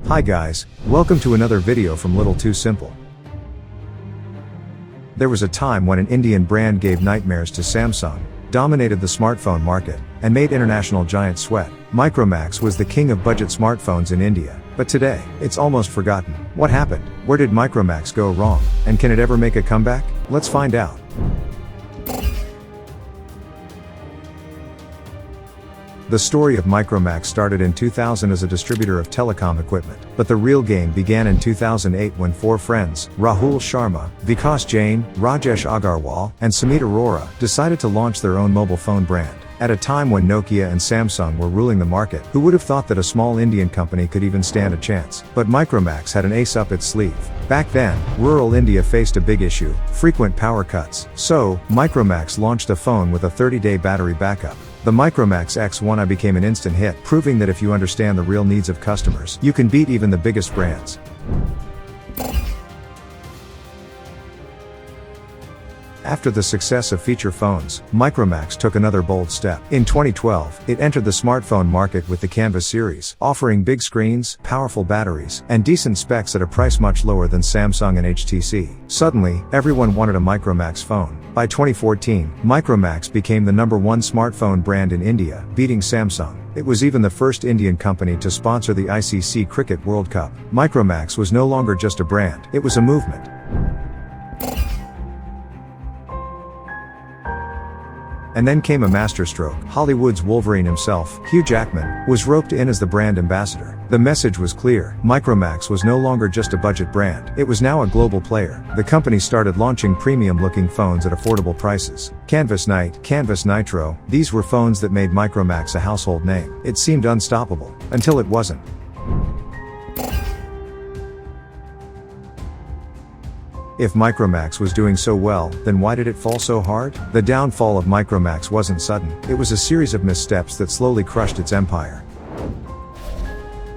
Hi guys, welcome to another video from Little Too Simple. There was a time when an Indian brand gave nightmares to Samsung, dominated the smartphone market, and made international giants sweat. Micromax was the king of budget smartphones in India, but today, it's almost forgotten. What happened? Where did Micromax go wrong? And can it ever make a comeback? Let's find out. The story of Micromax started in 2000 as a distributor of telecom equipment, but the real game began in 2008 when four friends, Rahul Sharma, Vikas Jain, Rajesh Agarwal, and Sumit Arora, decided to launch their own mobile phone brand. At a time when Nokia and Samsung were ruling the market, who would have thought that a small Indian company could even stand a chance? But Micromax had an ace up its sleeve. Back then, rural India faced a big issue: frequent power cuts. So, Micromax launched a phone with a 30-day battery backup. The Micromax X1i became an instant hit, proving that if you understand the real needs of customers, you can beat even the biggest brands. After the success of feature phones, Micromax took another bold step. In 2012, it entered the smartphone market with the Canvas series, offering big screens, powerful batteries, and decent specs at a price much lower than Samsung and HTC. Suddenly, everyone wanted a Micromax phone. By 2014, Micromax became the #1 smartphone brand in India, beating Samsung. It was even the first Indian company to sponsor the ICC Cricket World Cup. Micromax was no longer just a brand, it was a movement. And then came a masterstroke. Hollywood's Wolverine himself, Hugh Jackman, was roped in as the brand ambassador. The message was clear: Micromax was no longer just a budget brand, it was now a global player. The company started launching premium-looking phones at affordable prices. Canvas Night, Canvas Nitro, these were phones that made Micromax a household name. It seemed unstoppable, until it wasn't. If Micromax was doing so well, then why did it fall so hard? The downfall of Micromax wasn't sudden, it was a series of missteps that slowly crushed its empire.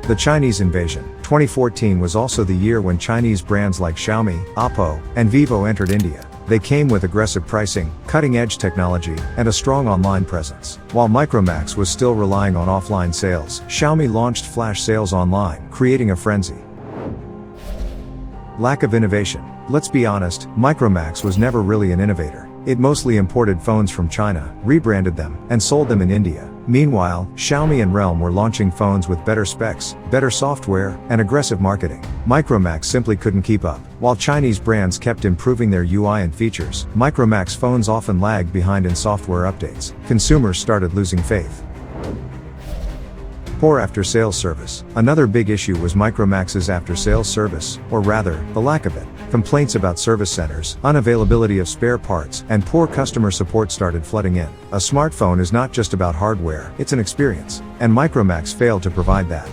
The Chinese invasion. 2014 was also the year when Chinese brands like Xiaomi, Oppo, and Vivo entered India. They came with aggressive pricing, cutting-edge technology, and a strong online presence. While Micromax was still relying on offline sales, Xiaomi launched flash sales online, creating a frenzy. Lack of innovation. Let's be honest, Micromax was never really an innovator. It mostly imported phones from China, rebranded them, and sold them in India. Meanwhile, Xiaomi and Realme were launching phones with better specs, better software, and aggressive marketing. Micromax simply couldn't keep up. While Chinese brands kept improving their UI and features, Micromax phones often lagged behind in software updates. Consumers started losing faith. Poor after-sales service. Another big issue was Micromax's after-sales service, or rather, the lack of it. Complaints about service centers, unavailability of spare parts, and poor customer support started flooding in. A smartphone is not just about hardware, it's an experience. And Micromax failed to provide that.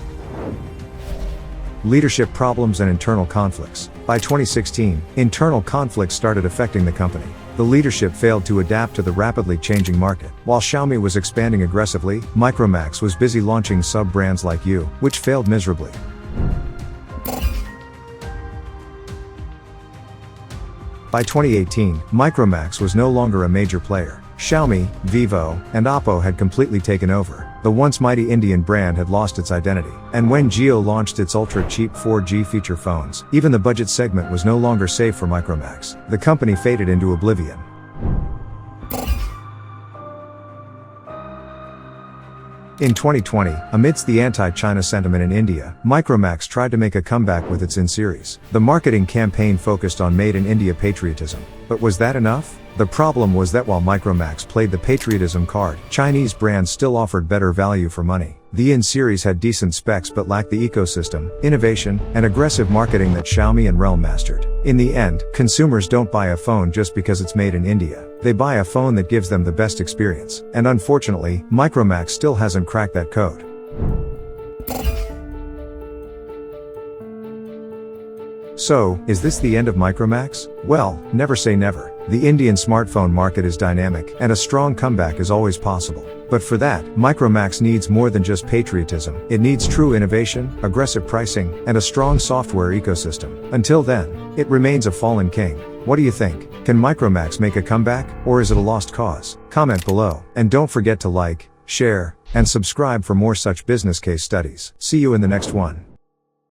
Leadership problems and internal conflicts. By 2016, internal conflicts started affecting the company. The leadership failed to adapt to the rapidly changing market. While Xiaomi was expanding aggressively, Micromax was busy launching sub-brands like You, which failed miserably. By 2018, Micromax was no longer a major player. Xiaomi, Vivo, and Oppo had completely taken over. The once mighty Indian brand had lost its identity. And when Jio launched its ultra-cheap 4G feature phones, even the budget segment was no longer safe for Micromax. The company faded into oblivion. In 2020, amidst the anti-China sentiment in India, Micromax tried to make a comeback with its In-series. The marketing campaign focused on Made in India patriotism. But was that enough? The problem was that while Micromax played the patriotism card, Chinese brands still offered better value for money. The In-series had decent specs but lacked the ecosystem, innovation, and aggressive marketing that Xiaomi and Realme mastered. In the end, consumers don't buy a phone just because it's made in India. They buy a phone that gives them the best experience. And unfortunately, Micromax still hasn't cracked that code. So, is this the end of Micromax? Well, never say never. The Indian smartphone market is dynamic, and a strong comeback is always possible. But for that, Micromax needs more than just patriotism. It needs true innovation, aggressive pricing, and a strong software ecosystem. Until then, it remains a fallen king. What do you think? Can Micromax make a comeback, or is it a lost cause? Comment below, and don't forget to like, share, and subscribe for more such business case studies. See you in the next one.